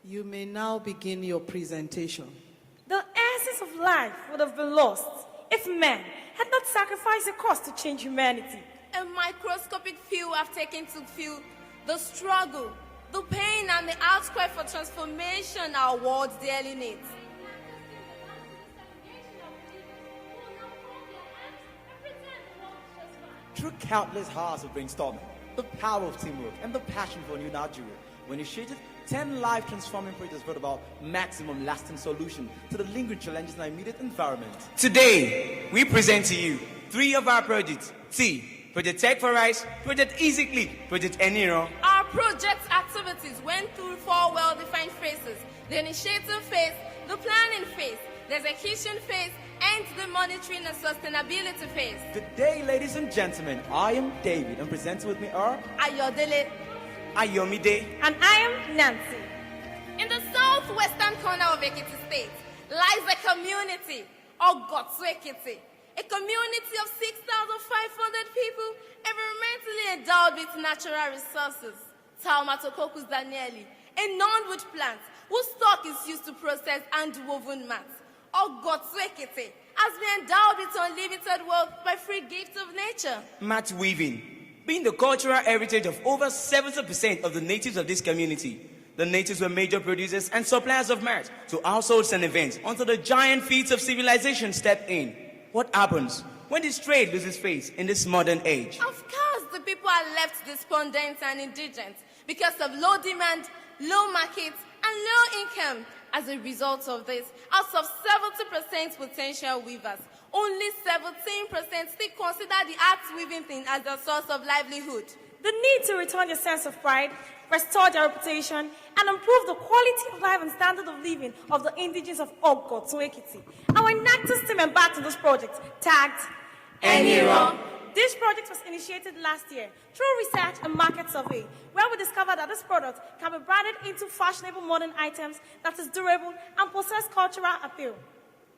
You may now begin your presentation. The essence of life would have been lost if men had not sacrificed the cost to change humanity. A microscopic few have taken to feel the struggle, the pain, and the outcry for transformation our world dearly needs. Through countless hours of brainstorming, the power of teamwork, and the passion for a new Nigeria, we initiated 10 life-transforming projects brought about maximum lasting solution to the lingering challenges in our immediate environment. Today, we present to you 3 of our projects. T, Project Tech for Rice, Project Easy Click, Project Eniro. Our project activities went through 4 well-defined phases: the initiative phase, the planning phase, the execution phase, and the monitoring and sustainability phase. Today, ladies and gentlemen, I am David, and presenting with me are Ayodele. Ayomide. And I am Nancy. In the southwestern corner of Ekiti State lies a community, Ogotsu Ekiti, a community of 6,500 people environmentally endowed with natural resources. Taumatococcus danieli, a non-wood plant whose stalk is used to process hand-woven mats. Ogotsu Ekiti has been endowed with unlimited wealth by free gifts of nature. Mat weaving. Being the cultural heritage of over 70% of the natives of this community, the natives were major producers and suppliers of mat to households and events until the giant feats of civilization stepped in. What happens when this trade loses face in this modern age? Of course, the people are left despondent and indigent because of low demand, low markets, and low income. As a result of this, out of 70% potential weavers, only 17% still consider the art weaving thing as a source of livelihood. The need to return their sense of pride, restore their reputation, and improve the quality of life and standard of living of the indigenes of Ogotsu Ekiti. Our Enactus team embarked on this project, tagged Eniro. This project was initiated last year through research and market survey, where we discovered that this product can be branded into fashionable modern items that is durable and possess cultural appeal.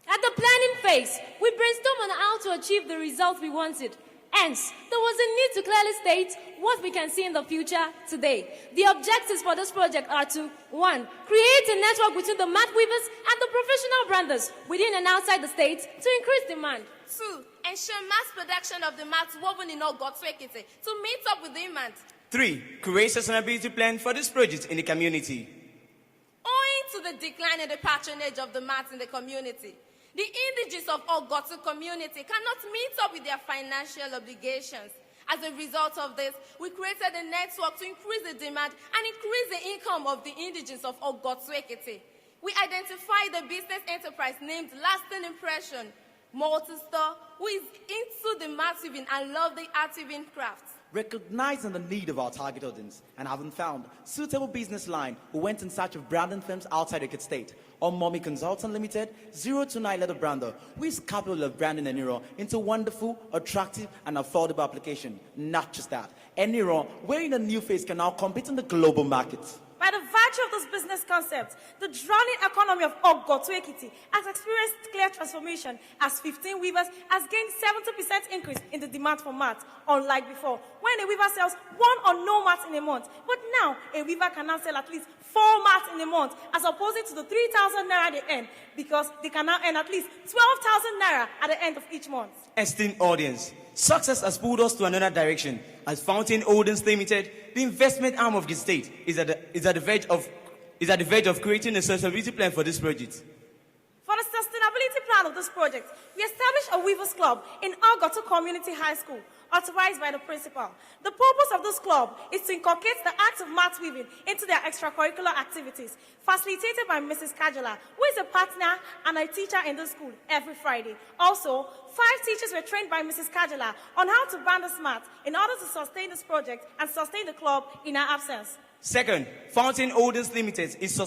At the planning phase, we brainstormed on how to achieve the results we wanted. Hence, there was a need to clearly state what we can see in the future today. The objectives for this project are to 1. Create a network between the mat weavers and the professional branders within and outside the state to increase demand. 2. Ensure mass production of the mats woven in Ogotsu Ekiti to meet up with demand. 3. Create sustainability plan for this project in the community. Owing to the decline in the patronage of the mats in the community, the indigenes of Ogotsu community cannot meet up with their financial obligations. As a result of this, we created a network to increase the demand and increase the income of the indigenes of Ogotsu Ekiti. We identified a business enterprise named Lasting Impression Multi-Store, who is into the mat weaving and love the art weaving crafts. recognizing the need of our target audience and having found suitable business line, we went in search of branding firms outside Ekiti State. Our Mommy Consultant Limited, 029 letter brander, who is capable of branding Eniro into wonderful, attractive, and affordable application. Not just that, Eniro, wearing a new face, can now compete in the global market. By the virtue of this business concept, the drowning economy of Ogotsu Ekiti has experienced clear transformation as 15 weavers has gained 70% increase in the demand for mats, unlike before, when a weaver sells 1 or no mats in a month. But now, a weaver can now sell at least 4 mats in a month, as opposed to the 3,000 naira they earn, because they can now earn at least 12,000 naira at the end of each month. Esteemed audience, success has pulled us to another direction. As Fountain Holdings Limited, the investment arm of the state is at the verge of creating a sustainability plan for this project. For the sustainability plan of this project, we established a Weavers Club in Ogotsu Community High School, authorized by the principal. The purpose of this club is to inculcate the art of mat weaving into their extracurricular activities, facilitated by Mrs. Kajala, who is a partner and a teacher in the school every Friday. Also, 5 teachers were trained by Mrs. Kajala on how to brand this mat in order to sustain this project and sustain the club in her absence. Second, Fountain Holdings Limited is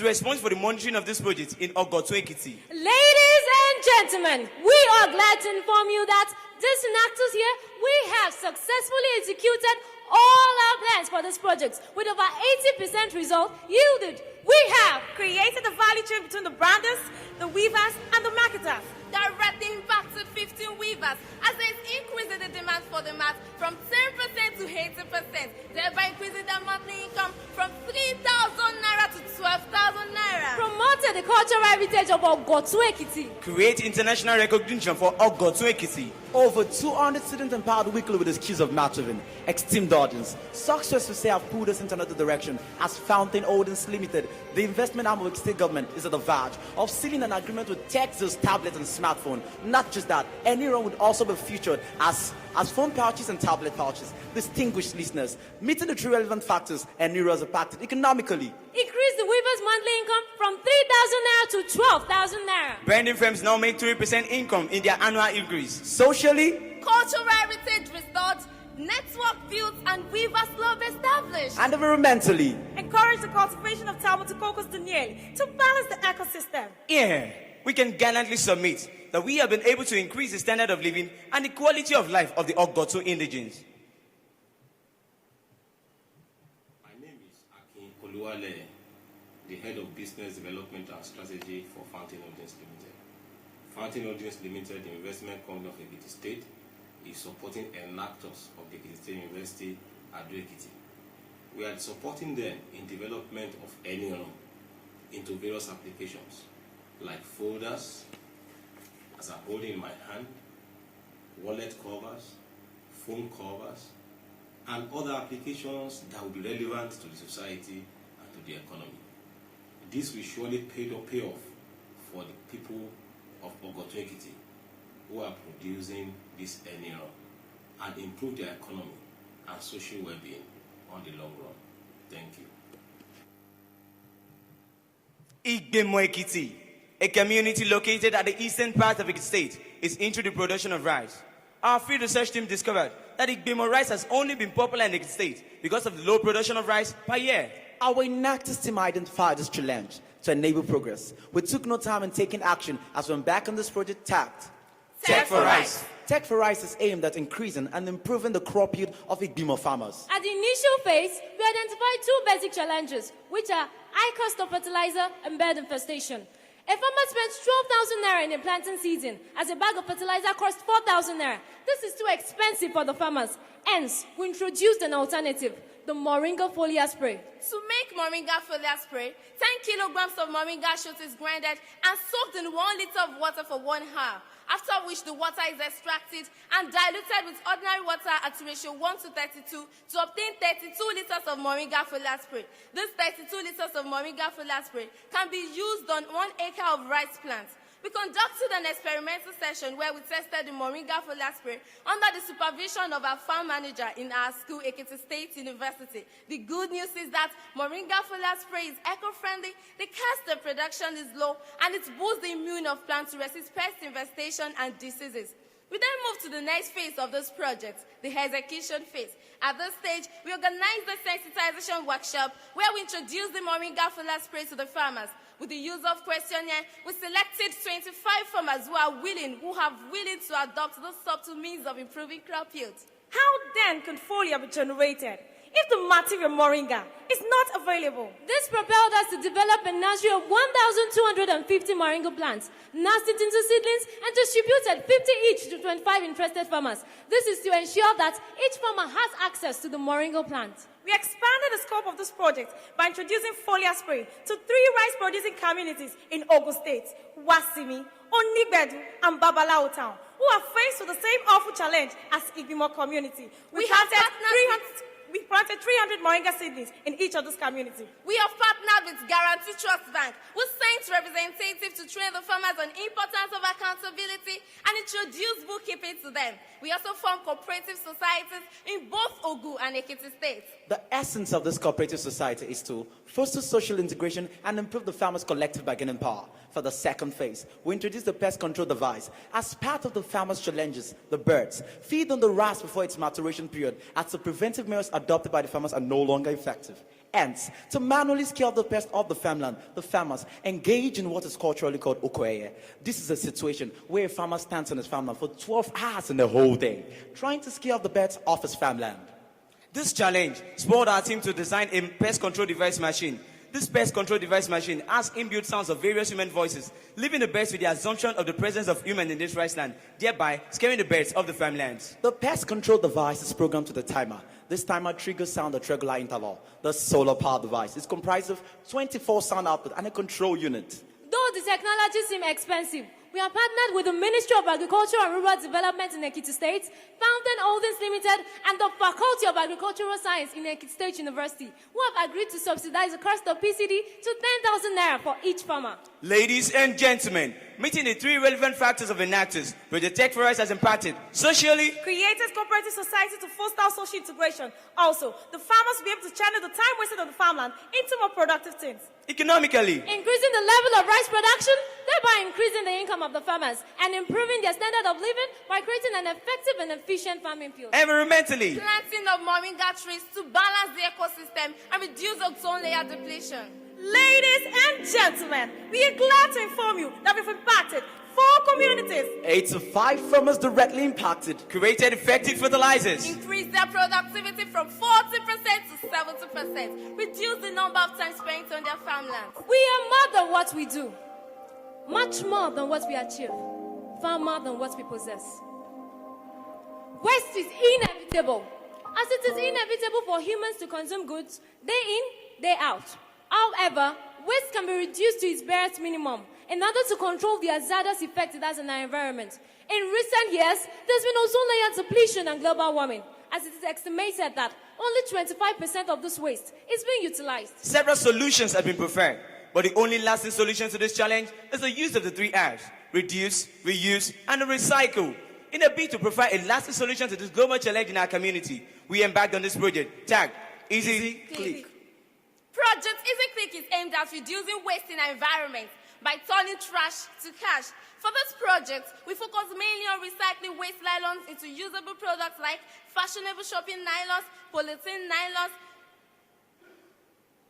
responsible for the monitoring of this project in Ogotsu Ekiti. Ladies and gentlemen, we are glad to inform you that this Enactus here, we have successfully executed all our plans for this project with over 80% result yielded. We have created a value chain between the branders, the weavers, and the marketers, directly impacted 15 weavers as there is increase in the demand for the mat from 10% to 80%, thereby increasing their monthly income from 3,000 heritage of Ogotu Ekiti. Create international recognition for Ogotu Ekiti. Over 200 students empowered weekly with the skills of math driven, esteemed audience. Success to say have pulled us into another direction. As Fountain Holdings Limited, the investment arm of the state government is at the verge of sealing an agreement with Texas tablets and smartphone. Not just that, Enactus would also be featured as phone pouches and tablet pouches. Distinguished listeners, meeting the three relevant factors, Enactus has impacted economically. Increase the weaver's monthly income from 3,000 naira to 12,000 naira. Branding firms now make 3% income in their annual increase. Socially, Cultural heritage restored, network built, and weavers club established. and environmentally. Encourage the cultivation of Talbot to Cocos Daniel to balance the ecosystem. Yeah, we can gallantly submit that we have been able to increase the standard of living and the quality of life of the Ogotu indigenes. My name is Akin Oluwale, the Head of Business Development and Strategy for Fountain Holdings Limited. Fountain Holdings Limited, the investment company of Ekiti State, is supporting Enactus of the Ekiti State University at Ekiti. We are supporting them in development of Enactus into various applications like folders, as I'm holding in my hand, wallet covers, phone covers, and other applications that will be relevant to the society and to the economy. This will surely pay off for the people of Ogotu Ekiti who are producing this Enactus and improve their economy and social well-being on the long run. Thank you. Igbemo Ekiti, a community located at the eastern part of Ekiti State, is into the production of rice. Our field research team discovered that Igbemo rice has only been popular in Ekiti State because of the low production of rice per year. Our Enactus team identified this challenge to enable progress. We took no time in taking action as we embarked on this project tagged Tech for Rice. Tech for Rice is aimed at increasing and improving the crop yield of Igbimo farmers. At the initial phase, we identified two basic challenges, which are high cost of fertilizer and bird infestation. A farmer spends 12,000 naira in a planting season, as a bag of fertilizer costs 4,000 naira. This is too expensive for the farmers. Hence, we introduced an alternative, the Moringa foliar spray. To make Moringa foliar spray, 10 kilograms of Moringa shoot is grinded and soaked in 1 liter of water for 1 hour, after which the water is extracted and diluted with ordinary water at ratio 1:32 to obtain 32 liters of Moringa foliar spray. This 32 liters of Moringa foliar spray can be used on 1 acre of rice plants. We conducted an experimental session where we tested the Moringa foliar spray under the supervision of our farm manager in our school, Ekiti State University. The good news is that Moringa foliar spray is eco-friendly, the cost of production is low, and it boosts the immune of plants to resist pest infestation and diseases. We then moved to the next phase of this project, the execution phase. At this stage, we organized the sensitization workshop where we introduced the Moringa foliar spray to the farmers. With the use of questionnaire, we selected 25 farmers who have willing to adopt those subtle means of improving crop yield. How then can foliar be generated if the material Moringa is not available? This propelled us to develop a nursery of 1,250 Moringa plants, nursed it into seedlings, and distributed 50 each to 25 interested farmers. This is to ensure that each farmer has access to the Moringa plant. We expanded the scope of this project by introducing foliar spray to 3 rice-producing communities in Ogun State, Wasimi, Onigbedu, and Babalao Town, who are faced with the same awful challenge as Igbimo community. We planted 300 Moringa seedlings in each of those communities. We have partnered with Guarantee Trust Bank, who sent representatives to train the farmers on importance of accountability and introduce bookkeeping to them. We also formed cooperative societies in both Ogun and Ekiti states. The essence of this cooperative society is to foster social integration and improve the farmers' collective bargaining power. For the second phase, we introduced the pest control device. As part of the farmers' challenges, the birds feed on the rice before its maturation period, as the preventive measures adopted by the farmers are no longer effective. Hence, to manually scare off the pest off the farmland, the farmers engage in what is culturally called okoeye. This is a situation where a farmer stands on his farmland for 12 hours in the whole day, trying to scare off the birds off his farmland. This challenge spurred our team to design a pest control device machine. This pest control device machine has inbuilt sounds of various human voices, leaving the birds with the assumption of the presence of humans in this rice land, thereby scaring the birds off the farmlands. The pest control device is programmed to the timer. This timer triggers sound at regular interval. The solar power device is comprised of 24 sound output and a control unit. Though the technology seems expensive, we are partnered with the Ministry of Agriculture and Rural Development in Ekiti State, Fountain Holdings Limited, and the Faculty of Agricultural Science in Ekiti State University, who have agreed to subsidize the cost of PCD to 10,000 naira for each farmer. Ladies and gentlemen, meeting the three relevant factors of Enactus, Project Tech for Us has impacted socially, Created cooperative society to foster social integration. Also, the farmers will be able to channel the time wasted on the farmland into more productive things. economically, Increasing the level of rice production, thereby increasing the income of the farmers and improving their standard of living by creating an effective and efficient farming field. environmentally, Planting of moringa trees to balance the ecosystem and reduce ozone layer depletion. Ladies and gentlemen, we are glad to inform you that we've impacted 4 communities. 8 to 5 farmers directly impacted. created effective fertilizers, Increase their productivity from 40% to 70%. Reduce the number of time spent on their farmlands. We are more than what we do, much more than what we achieve, far more than what we possess. Waste is inevitable, as it is inevitable for humans to consume goods day in, day out. However, waste can be reduced to its barest minimum in order to control the hazardous effect it has on our environment. In recent years, there's been ozone layer depletion and global warming, as it is estimated that only 25% of this waste is being utilized. several solutions have been preferred, but the only lasting solution to this challenge is the use of the 3 R's: reduce, reuse, and recycle. In a bid to provide a lasting solution to this global challenge in our community, we embarked on this project tagged Easy Click. Project Easy Click is aimed at reducing waste in our environment by turning trash to cash. For this project, we focus mainly on recycling waste nylons into usable products like fashionable shopping nylons, polythene nylons,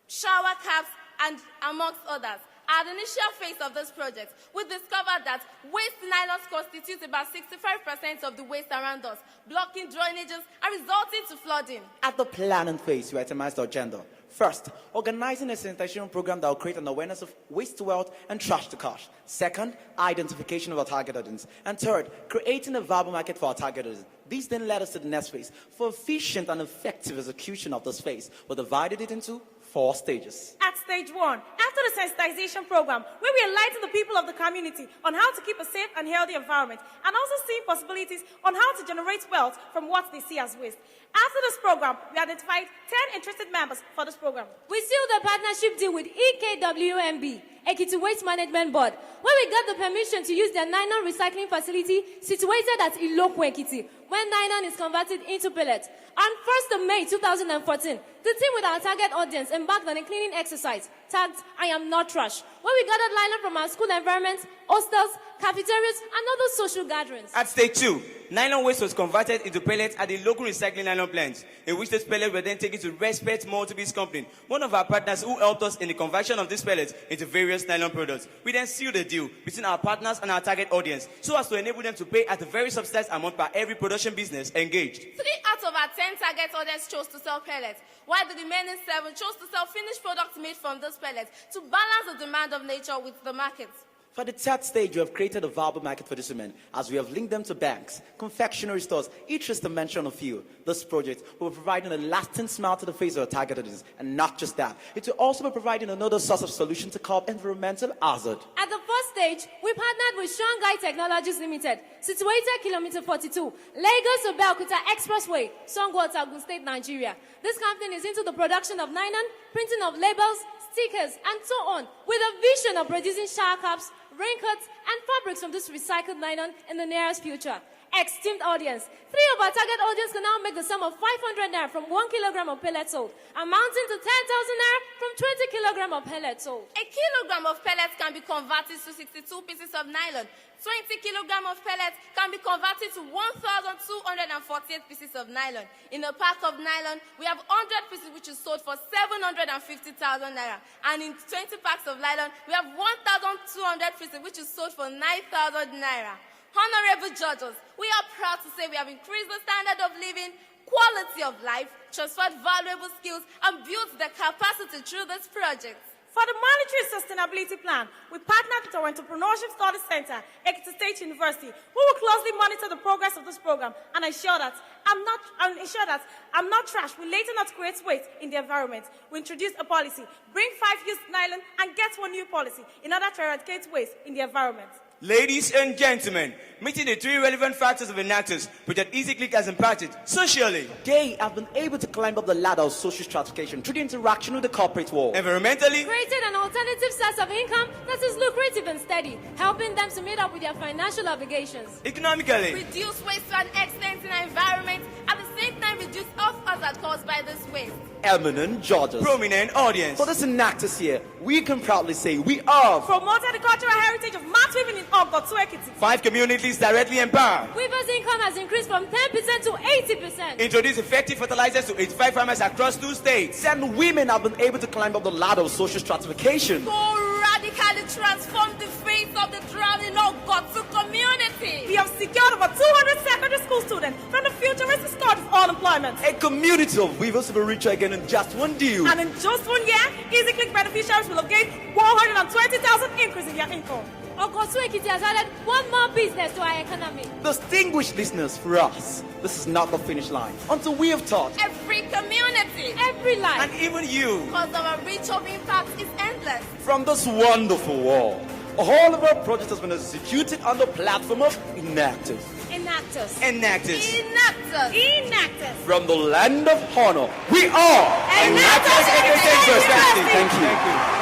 shower caps, and amongst others. At the initial phase of this project, we discovered that waste nylons constitute about 65% of the waste around us, blocking drainages and resulting to flooding. At the planning phase, we itemized our agenda. First, organizing a sanitation program that will create an awareness of waste to wealth and trash to cash. Second, identification of our target audience. And third, creating a viable market for our target audience. These then led us to the next phase. For efficient and effective execution of this phase, we divided it into 4 stages. At stage 1, after the sensitization program, where we enlighten the people of the community on how to keep a safe and healthy environment, and also seeing possibilities on how to generate wealth from what they see as waste. After this program, we identified 10 interested members for this program. We sealed a partnership deal with EKWMB, Ekiti Waste Management Board, where we got the permission to use their nylon recycling facility situated at Ilokwe, Ekiti, when nylon is converted into pellets. On 1st of May 2014, the team with our target audience embarked on a cleaning exercise tagged I Am Not Trash, where we gathered nylon from our school environments, hostels, cafeterias, and other social gatherings. At stage 2, nylon waste was converted into pellets at the local recycling nylon plants, in which these pellets were then taken to Respect Multibeast Company, one of our partners who helped us in the conversion of these pellets into various nylon products. We then sealed a deal between our partners and our target audience, so as to enable them to pay at a very subsidized amount per every production business engaged. 3 out of our 10 target audience chose to sell pellets, while the remaining 7 chose to sell finished products made from those pellets to balance the demand of nature with the market. For the 3rd stage, we have created a viable market for these women, as we have linked them to banks, confectionery stores, each just to mention a few. This project will be providing a lasting smile to the face of our target audience, and not just that, it will also be providing another source of solution to curb environmental hazard. At the 1st stage, we partnered with Shanghai Technologies Limited, situated kilometer 42, Lagos to Belkuta Expressway, Songwa, Ogun State, Nigeria. This company is into the production of nylon, printing of labels, stickers, and so on, with a vision of producing shower caps, raincoats, and fabrics from this recycled nylon in the nearest future. Esteemed audience, 3 of our target audience can now make the sum of 500 naira from 1 kilogram of pellets sold, amounting to 10,000 naira from 20 kilogram of pellets sold. A kilogram of pellets can be converted to 62 pieces of nylon. 20 kilogram of pellets can be converted to 1,248 pieces of nylon. In a pack of nylon, we have 100 pieces which is sold for 750,000 naira. And in 20 packs of nylon, we have 1,200 pieces which is sold for 9,000 naira. Honorable judges, we are proud to say we have increased the standard of living, quality of life, transferred valuable skills, and built the capacity through this project. For the Monetary Sustainability Plan, we partnered with our Entrepreneurship Studies Center, Ekiti State University, who will closely monitor the progress of this program and ensure that I'm not trash will later not create waste in the environment. We introduced a policy, bring 5-use nylon and get one new policy in order to eradicate waste in the environment. Ladies and gentlemen, meeting the 3 relevant factors of Enactus, Project EasyClick has impacted socially, They have been able to climb up the ladder of social stratification through the interaction with the corporate world. environmentally, Created an alternative source of income that is lucrative and steady, helping them to meet up with their financial obligations. economically, Reduce waste to an extent in our environment, at the same time reduce health hazards caused by this waste. Eminent judges. prominent audience. For this Enactus here, we can proudly say we are Promoted the cultural heritage of mat weaving in Ogo to Ekiti. 5 communities directly empowered. Weavers' income has increased from 10% to 80%. Introduce effective fertilizers to 85 farmers across 2 states. and women have been able to climb up the ladder of social stratification. So radically transform the face of the drowning Ogotu community. We have secured over 200 secondary school students from the futuristic scourge of unemployment. A community of weavers will be richer again in just one deal. And in just 1 year, EasyClick beneficiaries will have gained 120,000 increase in their income. Ogotu Ekiti has added one more business to our economy. Distinguished listeners, for us, this is not the finish line. Until we have taught Every community. Every life. And even you, Because our reach of impact is endless. from this wonderful world, all of our projects has been executed on the platform of Enactus. Enactus. Enactus. Enactus. Enactus. From the land of honor, we are Enactus Education Society. Thank you.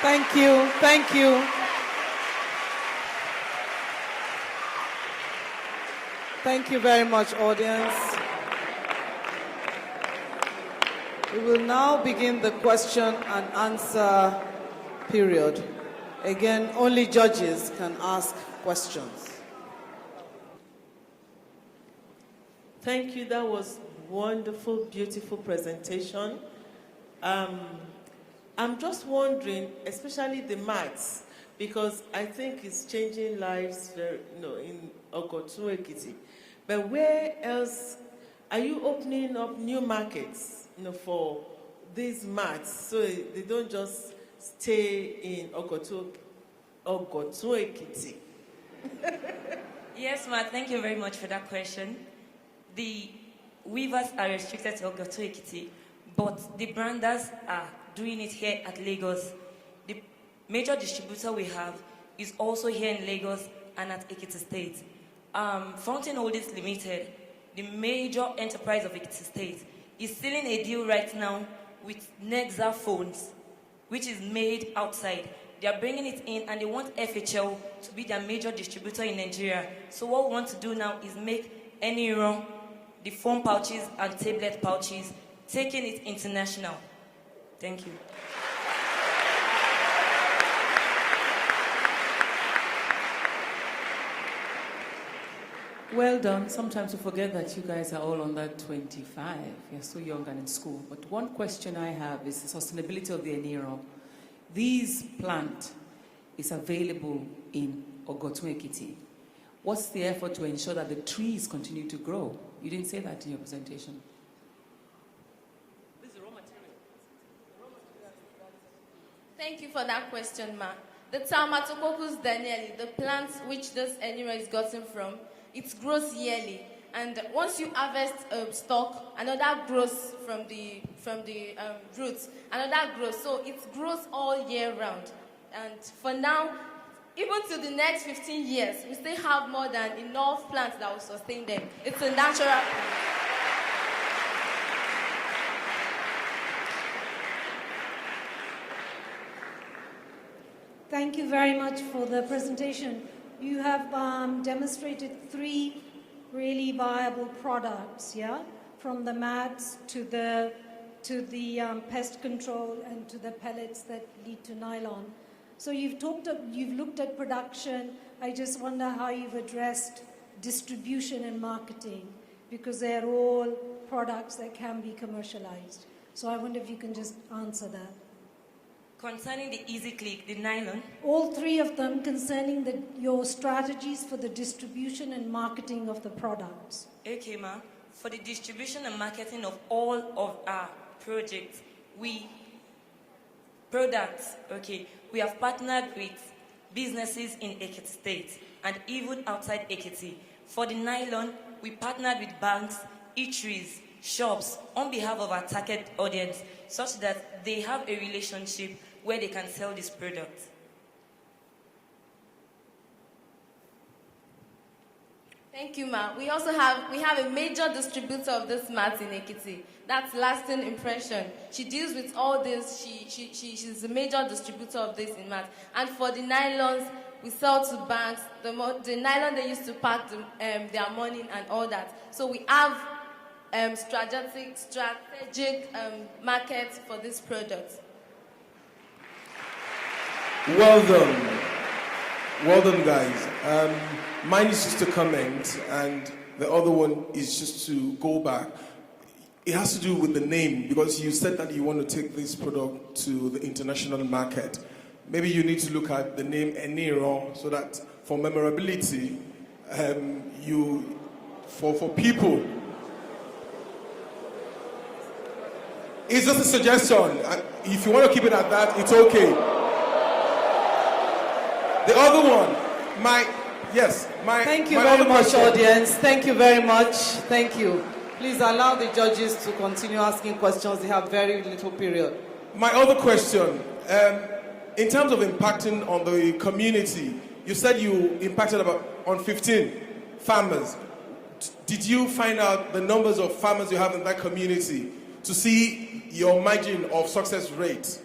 Thank you. Thank you. Thank you very much, audience. We will now begin the question and answer period. Again, only judges can ask questions. Thank you. That was wonderful, beautiful presentation. I'm just wondering, especially the maths, because I think it's changing lives very, in Ogotu Ekiti. But where else are you opening up new markets, for these maths, so they don't just stay in Ogotu Ekiti? Yes, Ma, thank you very much for that question. The weavers are restricted to Ogotu Ekiti, but the branders are doing it here at Lagos. The major distributor we have is also here in Lagos and at Ekiti State. Fountain Holdings Limited, the major enterprise of Ekiti State, is sealing a deal right now with Nexa Phones, which is made outside. They are bringing it in and they want FHL to be their major distributor in Nigeria. So what we want to do now is make any run, the phone pouches and tablet pouches, taking it international. Thank you. Well done. Sometimes we forget that you guys are all under 25. You're so young and in school. But one question I have is the sustainability of the Eniro. This plant is available in Ogotu Ekiti. What's the effort to ensure that the trees continue to grow? You didn't say that in your presentation. Thank you for that question, Ma. The Tamatokocus danieli, the plant which this annual is gotten from, it grows yearly. And once you harvest stalk, another grows from the roots, another grows. So it grows all year round. And for now, even to the next 15 years, we still have more than enough plants that will sustain them. It's a natural plant. Thank you very much for the presentation. You have demonstrated 3 really viable products, yeah? From the mats to the pest control and to the pellets that lead to nylon. So you've looked at production. I just wonder how you've addressed distribution and marketing, because they're all products that can be commercialized. So I wonder if you can just answer that. Concerning the EasyClick, the nylon. All 3 of them concerning your strategies for the distribution and marketing of the products. Okay, Ma. For the distribution and marketing of all of our projects, we have partnered with businesses in Ekiti State and even outside Ekiti. For the nylon, we partnered with banks, eateries, shops on behalf of our target audience, such that they have a relationship where they can sell this product. Thank you, Ma. We have a major distributor of this mat in Ekiti. That's Lasting Impression. She deals with all this. She's a major distributor of this in mat. And for the nylons, we sell to banks. The nylon they used to pack their money and all that. So we have strategic markets for this product. Well done. Well done, guys. Mine is just a comment, and the other one is just to go back. It has to do with the name, because you said that you want to take this product to the international market. Maybe you need to look at the name Enero, so that for memorability, for people. It's just a suggestion. If you want to keep it at that, it's okay. The other one, Thank you very much, audience. Thank you very much. Thank you. Please allow the judges to continue asking questions. They have very little period. My other question, in terms of impacting on the community, you said you impacted on 15 farmers. Did you find out the numbers of farmers you have in that community to see your margin of success rate? Sir,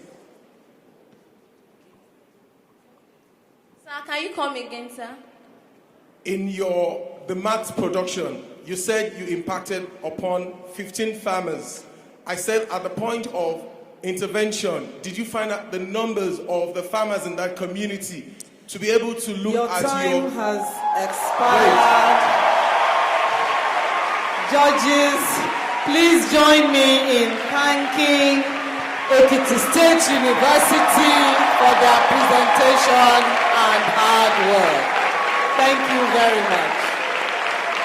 can you come again, sir? In the maths production, you said you impacted upon 15 farmers. I said at the point of intervention, did you find out the numbers of the farmers in that community to be able to look Your at time has expired. Judges, please join me in thanking Ekiti State University for their presentation and hard work. Thank you very much.